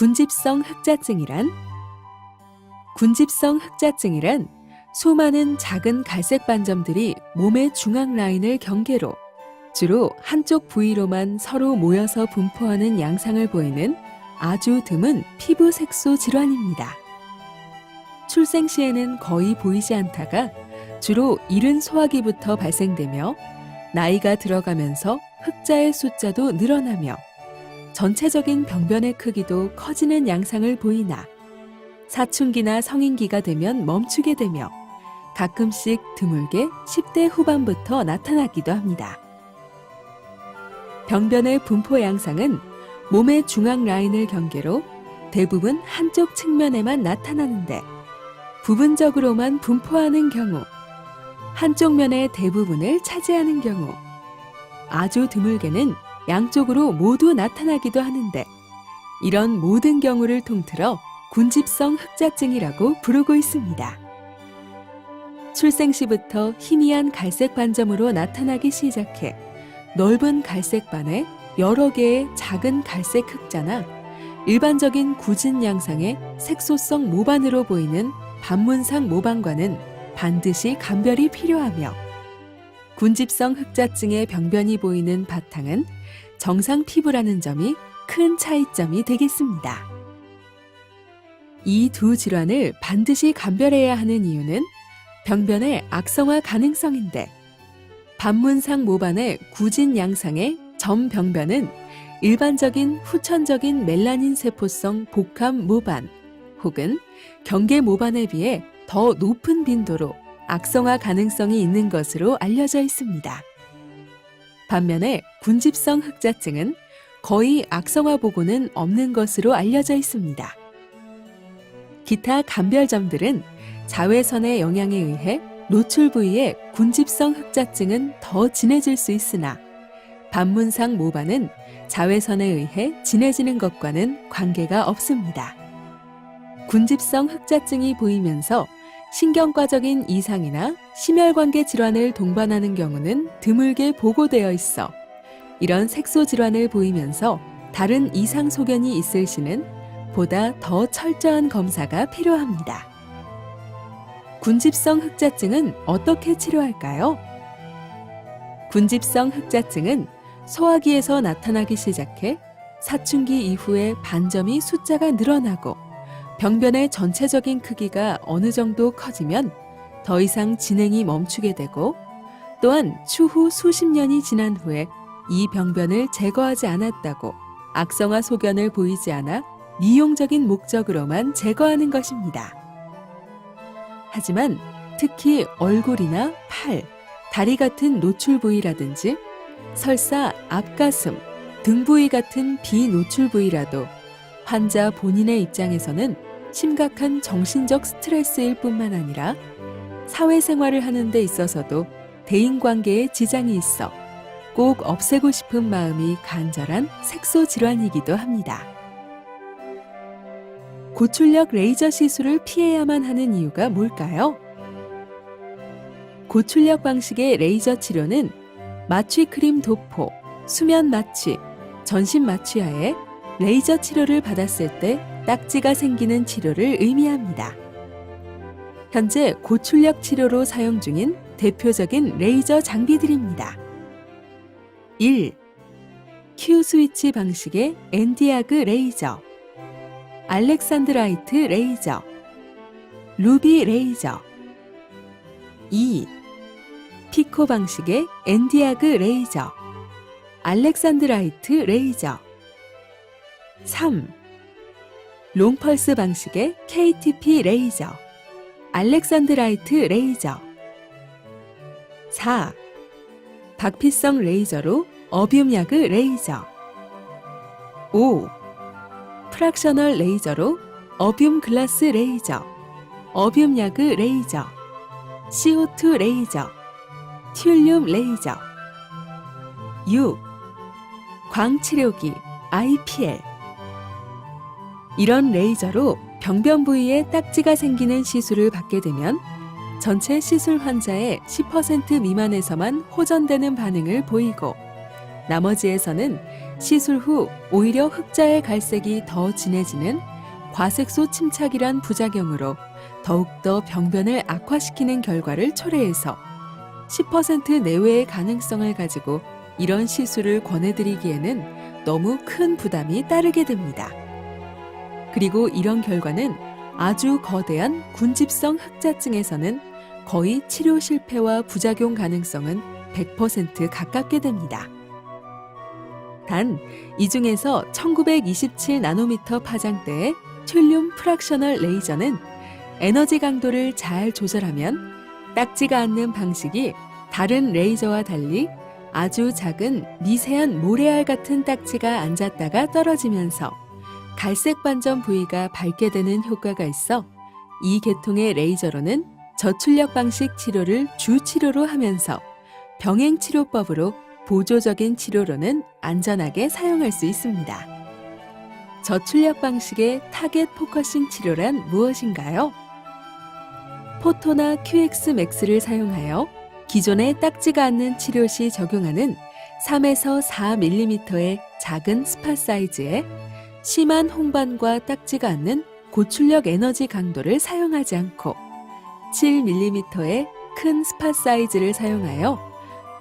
군집성 흑자증이란? 군집성 흑자증이란 수많은 작은 갈색 반점들이 몸의 중앙 라인을 경계로 주로 한쪽 부위로만 서로 모여서 분포하는 양상을 보이는 아주 드문 피부 색소 질환입니다. 출생 시에는 거의 보이지 않다가 주로 이른 소화기부터 발생되며 나이가 들어가면서 흑자의 숫자도 늘어나며 전체적인 병변의 크기도 커지는 양상을 보이나 사춘기나 성인기가 되면 멈추게 되며 가끔씩 드물게 10대 후반부터 나타나기도 합니다. 병변의 분포 양상은 몸의 중앙 라인을 경계로 대부분 한쪽 측면에만 나타나는데 부분적으로만 분포하는 경우, 한쪽 면의 대부분을 차지하는 경우, 아주 드물게는 양쪽으로 모두 나타나기도 하는데 이런 모든 경우를 통틀어 군집성 흑자증이라고 부르고 있습니다. 출생 시부터 희미한 갈색 반점으로 나타나기 시작해 넓은 갈색 반에 여러 개의 작은 갈색 흑자나 일반적인 굳은 양상의 색소성 모반으로 보이는 반문상 모반과는 반드시 감별이 필요하며 군집성 흑자증의 병변이 보이는 바탕은 정상 피부라는 점이 큰 차이점이 되겠습니다. 이 두 질환을 반드시 감별해야 하는 이유는 병변의 악성화 가능성인데 반문상 모반의 굳은 양상의 점병변은 일반적인 후천적인 멜라닌 세포성 복합 모반 혹은 경계 모반에 비해 더 높은 빈도로 악성화 가능성이 있는 것으로 알려져 있습니다. 반면에 군집성 흑자증은 거의 악성화 보고는 없는 것으로 알려져 있습니다. 기타 감별점들은 자외선의 영향에 의해 노출 부위의 군집성 흑자증은 더 진해질 수 있으나 반문상 모반은 자외선에 의해 진해지는 것과는 관계가 없습니다. 군집성 흑자증이 보이면서 신경과적인 이상이나 심혈관계 질환을 동반하는 경우는 드물게 보고되어 있어 이런 색소 질환을 보이면서 다른 이상 소견이 있을 시는 보다 더 철저한 검사가 필요합니다. 군집성 흑자증은 어떻게 치료할까요? 군집성 흑자증은 소화기에서 나타나기 시작해 사춘기 이후에 반점이 숫자가 늘어나고 병변의 전체적인 크기가 어느 정도 커지면 더 이상 진행이 멈추게 되고 또한 추후 수십 년이 지난 후에 이 병변을 제거하지 않았다고 악성화 소견을 보이지 않아 미용적인 목적으로만 제거하는 것입니다. 하지만 특히 얼굴이나 팔, 다리 같은 노출 부위라든지 설사 앞가슴, 등 부위 같은 비노출 부위라도 환자 본인의 입장에서는 심각한 정신적 스트레스일 뿐만 아니라 사회생활을 하는 데 있어서도 대인관계에 지장이 있어 꼭 없애고 싶은 마음이 간절한 색소 질환이기도 합니다. 고출력 레이저 시술을 피해야만 하는 이유가 뭘까요? 고출력 방식의 레이저 치료는 마취 크림 도포, 수면 마취, 전신 마취하에 레이저 치료를 받았을 때 딱지가 생기는 치료를 의미합니다. 현재 고출력 치료로 사용 중인 대표적인 레이저 장비들입니다. 1. Q 스위치 방식의 엔디아그 레이저, 알렉산드라이트 레이저, 루비 레이저. 2. 피코 방식의 엔디아그 레이저, 알렉산드라이트 레이저. 3. 롱펄스 방식의 KTP 레이저, 알렉산드라이트 레이저. 4. 박피성 레이저로 어뷸야그 레이저. 5. 프락셔널 레이저로 어뷸 글라스 레이저, 어뷸야그 레이저, CO2 레이저, 튤륨 레이저. 6. 광치료기 IPL. 이런 레이저로 병변 부위에 딱지가 생기는 시술을 받게 되면 전체 시술 환자의 10% 미만에서만 호전되는 반응을 보이고 나머지에서는 시술 후 오히려 흑자의 갈색이 더 진해지는 과색소 침착이란 부작용으로 더욱더 병변을 악화시키는 결과를 초래해서 10% 내외의 가능성을 가지고 이런 시술을 권해드리기에는 너무 큰 부담이 따르게 됩니다. 그리고 이런 결과는 아주 거대한 군집성 흑자증에서는 거의 치료 실패와 부작용 가능성은 100% 가깝게 됩니다. 단, 이 중에서 1927나노미터 파장대의 튠륨 프락셔널 레이저는 에너지 강도를 잘 조절하면 딱지가 않는 방식이 다른 레이저와 달리 아주 작은 미세한 모래알 같은 딱지가 앉았다가 떨어지면서 갈색 반점 부위가 밝게 되는 효과가 있어 이 계통의 레이저로는 저출력 방식 치료를 주 치료로 하면서 병행 치료법으로 보조적인 치료로는 안전하게 사용할 수 있습니다. 저출력 방식의 타겟 포커싱 치료란 무엇인가요? 포토나 QX 맥스를 사용하여 기존의 딱지가 않는 치료 시 적용하는 3에서 4mm의 작은 스팟 사이즈에 심한 홍반과 딱지가 않는 고출력 에너지 강도를 사용하지 않고 7mm의 큰 스팟 사이즈를 사용하여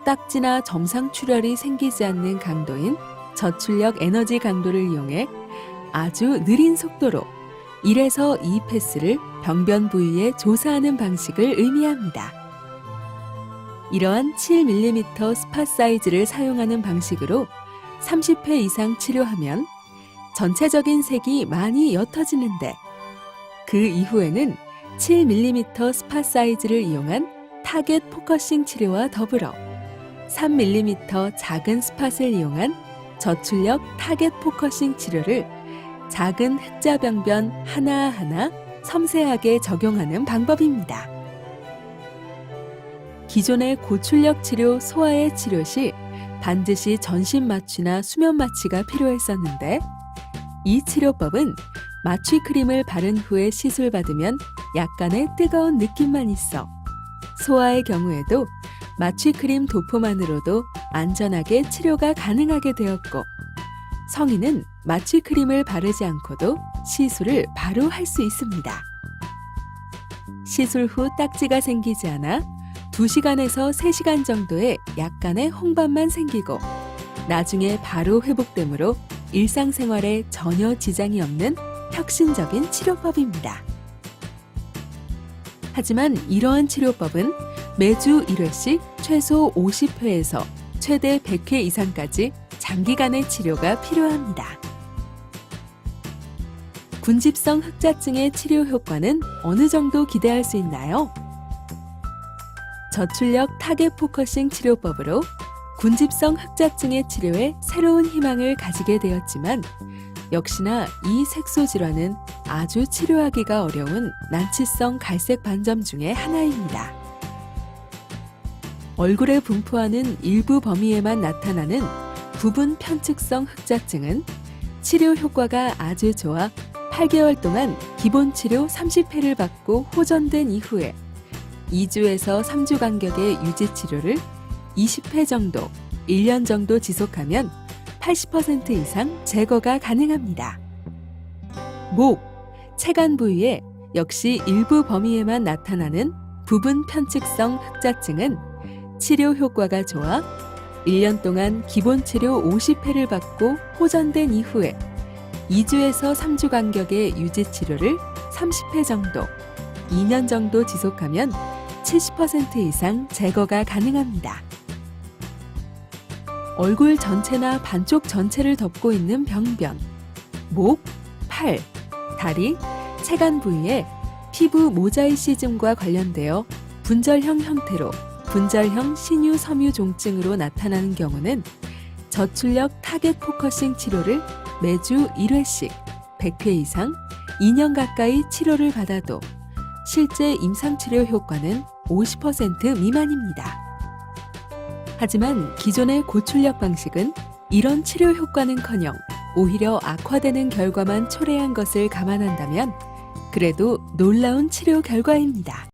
딱지나 점상 출혈이 생기지 않는 강도인 저출력 에너지 강도를 이용해 아주 느린 속도로 1에서 2 패스를 병변 부위에 조사하는 방식을 의미합니다. 이러한 7mm 스팟 사이즈를 사용하는 방식으로 30회 이상 치료하면 전체적인 색이 많이 옅어지는데 그 이후에는 7mm 스팟 사이즈를 이용한 타겟 포커싱 치료와 더불어 3mm 작은 스팟을 이용한 저출력 타겟 포커싱 치료를 작은 흑자 병변 하나하나 섬세하게 적용하는 방법입니다. 기존의 고출력 치료 소아의 치료 시 반드시 전신 마취나 수면 마취가 필요했었는데 이 치료법은 마취 크림을 바른 후에 시술받으면 약간의 뜨거운 느낌만 있어 소아의 경우에도 마취 크림 도포만으로도 안전하게 치료가 가능하게 되었고 성인은 마취 크림을 바르지 않고도 시술을 바로 할 수 있습니다. 시술 후 딱지가 생기지 않아 2시간에서 3시간 정도의 약간의 홍반만 생기고 나중에 바로 회복되므로 일상생활에 전혀 지장이 없는 혁신적인 치료법입니다. 하지만 이러한 치료법은 매주 1회씩 최소 50회에서 최대 100회 이상까지 장기간의 치료가 필요합니다. 군집성 흑자증의 치료 효과는 어느 정도 기대할 수 있나요? 저출력 타겟 포커싱 치료법으로 군집성 흑자증의 치료에 새로운 희망을 가지게 되었지만 역시나 이 색소 질환은 아주 치료하기가 어려운 난치성 갈색 반점 중에 하나입니다. 얼굴에 분포하는 일부 범위에만 나타나는 부분 편측성 흑자증은 치료 효과가 아주 좋아 8개월 동안 기본 치료 30회를 받고 호전된 이후에 2주에서 3주 간격의 유지 치료를 20회 정도, 1년 정도 지속하면 80% 이상 제거가 가능합니다. 목, 체간 부위에 역시 일부 범위에만 나타나는 부분 편측성 흑자증은 치료 효과가 좋아 1년 동안 기본 치료 50회를 받고 호전된 이후에 2주에서 3주 간격의 유지 치료를 30회 정도, 2년 정도 지속하면 70% 이상 제거가 가능합니다. 얼굴 전체나 반쪽 전체를 덮고 있는 병변, 목, 팔, 다리, 체간 부위에 피부 모자이시즘과 관련되어 분절형 형태로 분절형 신유 섬유 종증으로 나타나는 경우는 저출력 타겟 포커싱 치료를 매주 1회씩 100회 이상 2년 가까이 치료를 받아도 실제 임상치료 효과는 50% 미만입니다. 하지만 기존의 고출력 방식은 이런 치료 효과는커녕 오히려 악화되는 결과만 초래한 것을 감안한다면 그래도 놀라운 치료 결과입니다.